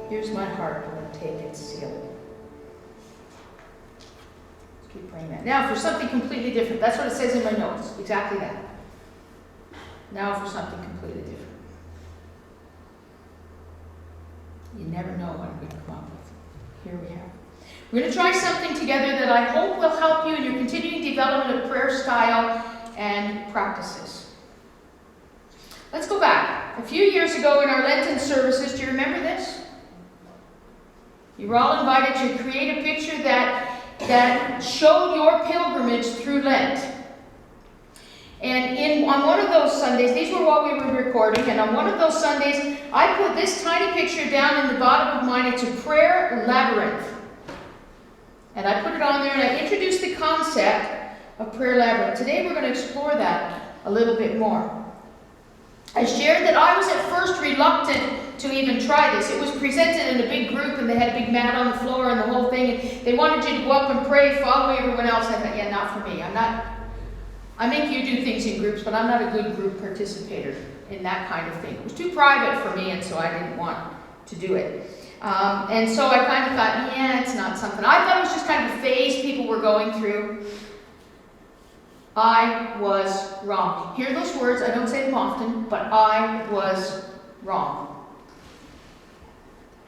Here's my heart, Lord, take it, seal it. Let's keep praying that. Now for something completely different. That's what it says in my notes. Exactly that. Now for something completely different. You never know what I'm going to come up with. Here we have. We're going to try something together that I hope will help you in your continuing development of prayer style and practices. Let's go back. A few years ago in our Lenten services, do you remember this? You were all invited to create a picture that showed your pilgrimage through Lent. And on one of those Sundays, these were while we were recording, and on one of those Sundays, I put this tiny picture down in the bottom of mine. It's a prayer labyrinth. And I put it on there, and I introduced the concept of prayer labyrinth. Today, we're going to explore that a little bit more. I shared that I was at first reluctant to even try this. It was presented in a big group, and they had a big mat on the floor and the whole thing, and they wanted you to go up and pray, following everyone else. I thought, yeah, not for me. I make you do things in groups, but I'm not a good group participator in that kind of thing. It was too private for me, and so I didn't want to do it. And so I kind of thought, yeah, it's not something. I thought it was just kind of a phase people were going through. I was wrong. Hear those words, I don't say them often, but I was wrong.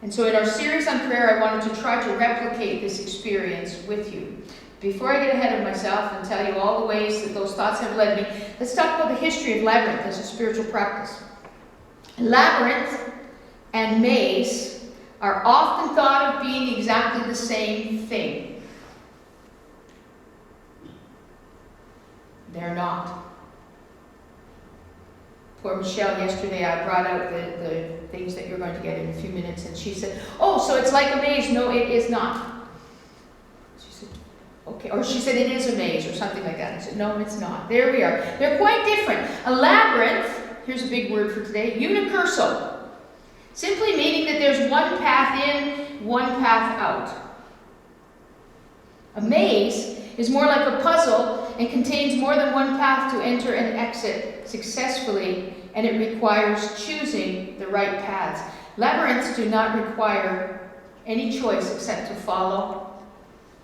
And so in our series on prayer, I wanted to try to replicate this experience with you. Before I get ahead of myself and tell you all the ways that those thoughts have led me, let's talk about the history of Labyrinth as a spiritual practice. Labyrinth and maze are often thought of being exactly the same thing. They're not. Poor Michelle, yesterday I brought out the things that you're going to get in a few minutes, and she said, oh, so it's like a maze. No, it is not. Okay, or she said it is a maze or something like that. I said, no, it's not. There we are. They're quite different. A labyrinth, here's a big word for today, unicursal. Simply meaning that there's one path in, one path out. A maze is more like a puzzle and contains more than one path to enter and exit successfully, and it requires choosing the right paths. Labyrinths do not require any choice except to follow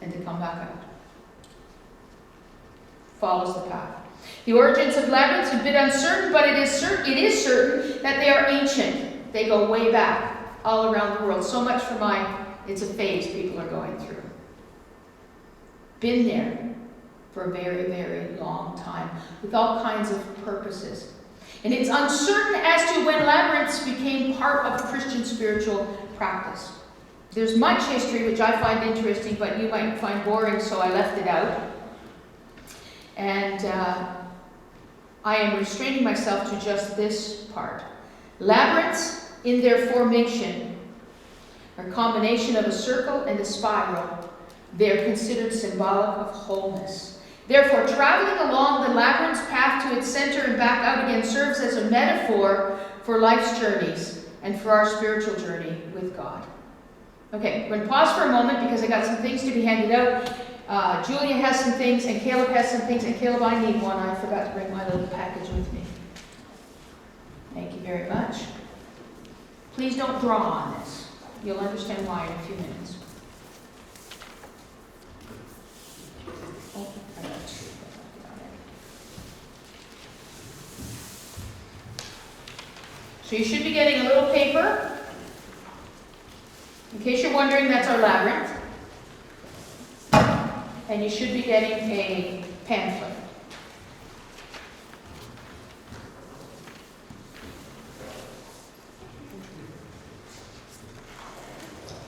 and to come back out. Follows the path. The origins of labyrinths are a bit uncertain, but it is certain that they are ancient. They go way back all around the world. So much for it's a phase people are going through. Been there for a very, very long time with all kinds of purposes. And it's uncertain as to when labyrinths became part of Christian spiritual practice. There's much history which I find interesting, but you might find boring, so I left it out. And I am restraining myself to just this part. Labyrinths, in their formation, are a combination of a circle and a spiral. They are considered symbolic of wholeness. Therefore, traveling along the labyrinth's path to its center and back out again serves as a metaphor for life's journeys and for our spiritual journey with God. Okay, we're going to pause for a moment because I got some things to be handed out. Julia has some things, and Caleb has some things, and Caleb, I need one. I forgot to bring my little package with me. Thank you very much. Please don't draw on this. You'll understand why in a few minutes. Oh, I got two. So you should be getting a little paper. In case you're wondering, that's our labyrinth. And you should be getting a pamphlet.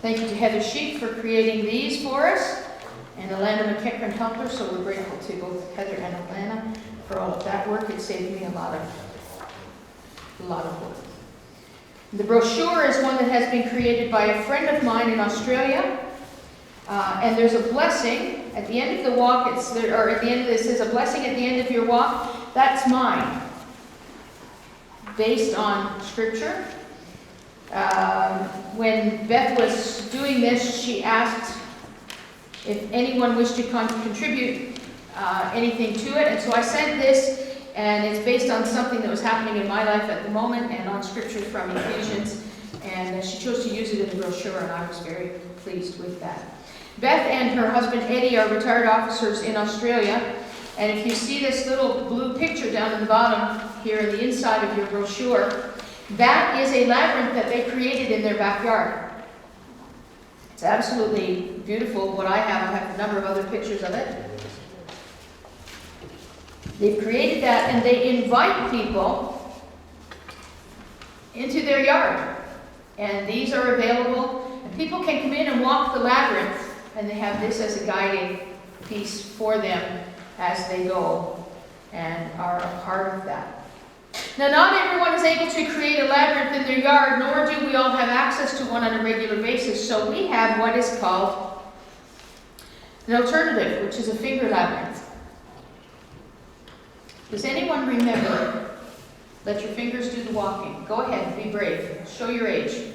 Thank you to Heather Sheik for creating these for us, and Alana McEachran helped her, so we're grateful to both Heather and Alana for all of that work. It saved me a lot of work. The brochure is one that has been created by a friend of mine in Australia. And there's a blessing at the end of the walk, at the end of this, is a blessing at the end of your walk. That's mine, based on Scripture. When Beth was doing this, she asked if anyone wished to contribute anything to it, and so I sent this, and it's based on something that was happening in my life at the moment, and on Scripture from Ephesians And she chose to use it in the brochure, and I was very pleased with that. Beth and her husband Eddie are retired officers in Australia. And if you see this little blue picture down at the bottom here in the inside of your brochure, that is a labyrinth that they created in their backyard. It's absolutely beautiful. What I have a number of other pictures of it. They've created that, and they invite people into their yard. And these are available, and people can come in and walk the labyrinth, and they have this as a guiding piece for them as they go and are a part of that. Now, not everyone is able to create a labyrinth in their yard, nor do we all have access to one on a regular basis. So we have what is called an alternative, which is a finger labyrinth. Does anyone remember? Let your fingers do the walking. Go ahead, be brave. Show your age.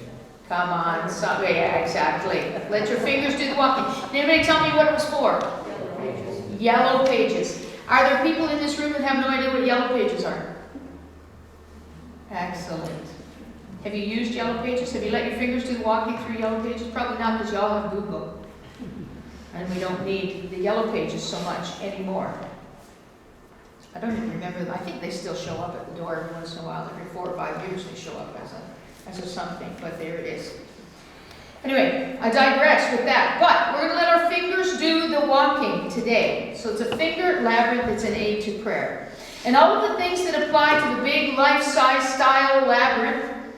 Come on, yeah, exactly. Let your fingers do the walking. Can anybody tell me what it was for? Yellow pages. Are there people in this room that have no idea what yellow pages are? Excellent. Have you used yellow pages? Have you let your fingers do the walking through yellow pages? Probably not, because you all have Google. And we don't need the yellow pages so much anymore. I don't even remember. I think they still show up at the door every once in a while. Every 4 or 5 years they show up as a something, but there it is. Anyway, I digress with that. But we're going to let our fingers do the walking today. So it's a finger labyrinth. It's an aid to prayer. And all of the things that apply to the big life-size style labyrinth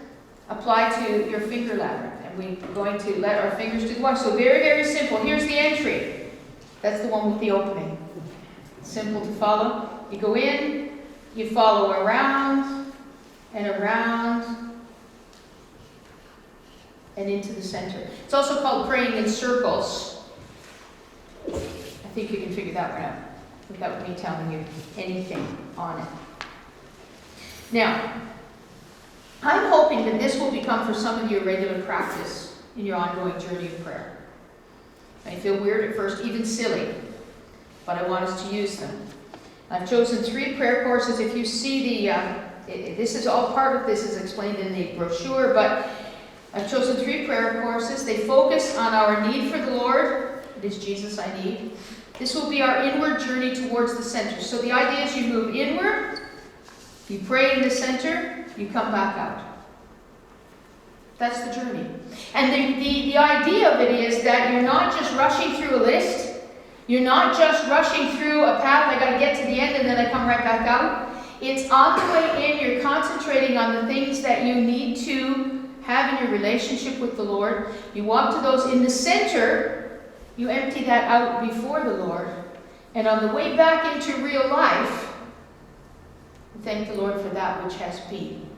apply to your finger labyrinth. And we're going to let our fingers do the walk. So very, very simple. Here's the entry. That's the one with the opening. Simple to follow. You go in, you follow around and around and into the center. It's also called praying in circles. I think you can figure that one out without me telling you anything on it. Now, I'm hoping that this will become for some of you a regular practice in your ongoing journey of prayer. It may feel weird at first, even silly, but I want us to use them. I've chosen 3 prayer courses. If you see this is all part of this is explained in the brochure, but I've chosen 3 prayer courses. They focus on our need for the Lord. It is Jesus I need. This will be our inward journey towards the center. So the idea is you move inward, you pray in the center, you come back out. That's the journey. And the idea of it is that you're not just rushing through a list. You're not just rushing through a path, I got to get to the end and then I come right back out. It's on the way in, you're concentrating on the things that you need to have in your relationship with the Lord. You walk to those in the center, you empty that out before the Lord. And on the way back into real life, thank the Lord for that which has been.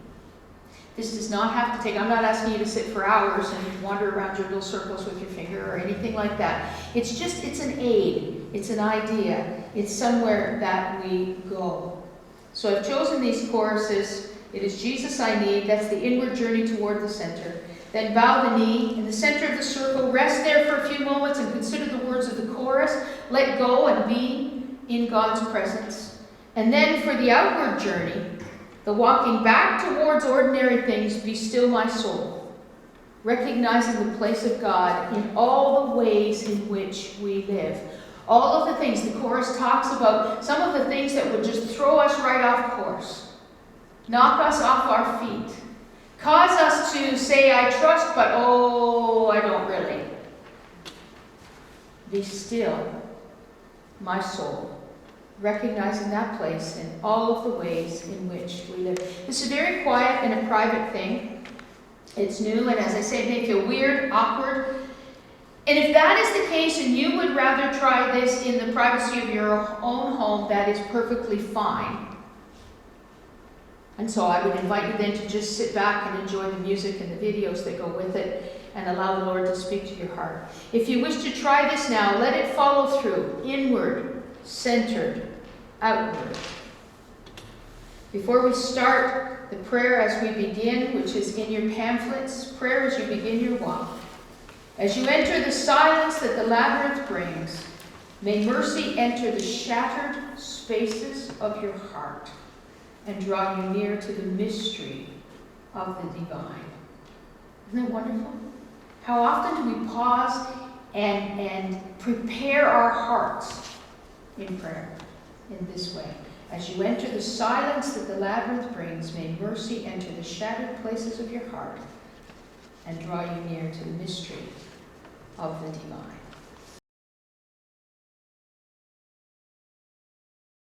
This does not have to take, I'm not asking you to sit for hours and wander around your little circles with your finger or anything like that. It's an aid. It's an idea. It's somewhere that we go. So I've chosen these courses. It is Jesus I need. That's the inward journey toward the center. Then bow the knee in the center of the circle. Rest there for a few moments and consider the words of the chorus. Let go and be in God's presence. And then for the outward journey, the walking back towards ordinary things, be still my soul, recognizing the place of God in all the ways in which we live. All of the things the chorus talks about, some of the things that would just throw us right off course, knock us off our feet, cause us to say, I trust, but oh, I don't really. Be still, my soul. Recognizing that place in all of the ways in which we live. This is a very quiet and a private thing. It's new, and as I say, it may feel weird, awkward. And if that is the case, and you would rather try this in the privacy of your own home, that is perfectly fine. And so I would invite you then to just sit back and enjoy the music and the videos that go with it, and allow the Lord to speak to your heart. If you wish to try this now, let it follow through, inward, centered, outward. Before we start the prayer as we begin, which is in your pamphlets, prayer as you begin your walk. As you enter the silence that the labyrinth brings, may mercy enter the shattered spaces of your heart and draw you near to the mystery of the divine. Isn't it wonderful? How often do we pause and prepare our hearts in prayer in this way? As you enter the silence that the labyrinth brings, may mercy enter the shattered places of your heart and draw you near to the mystery of the divine.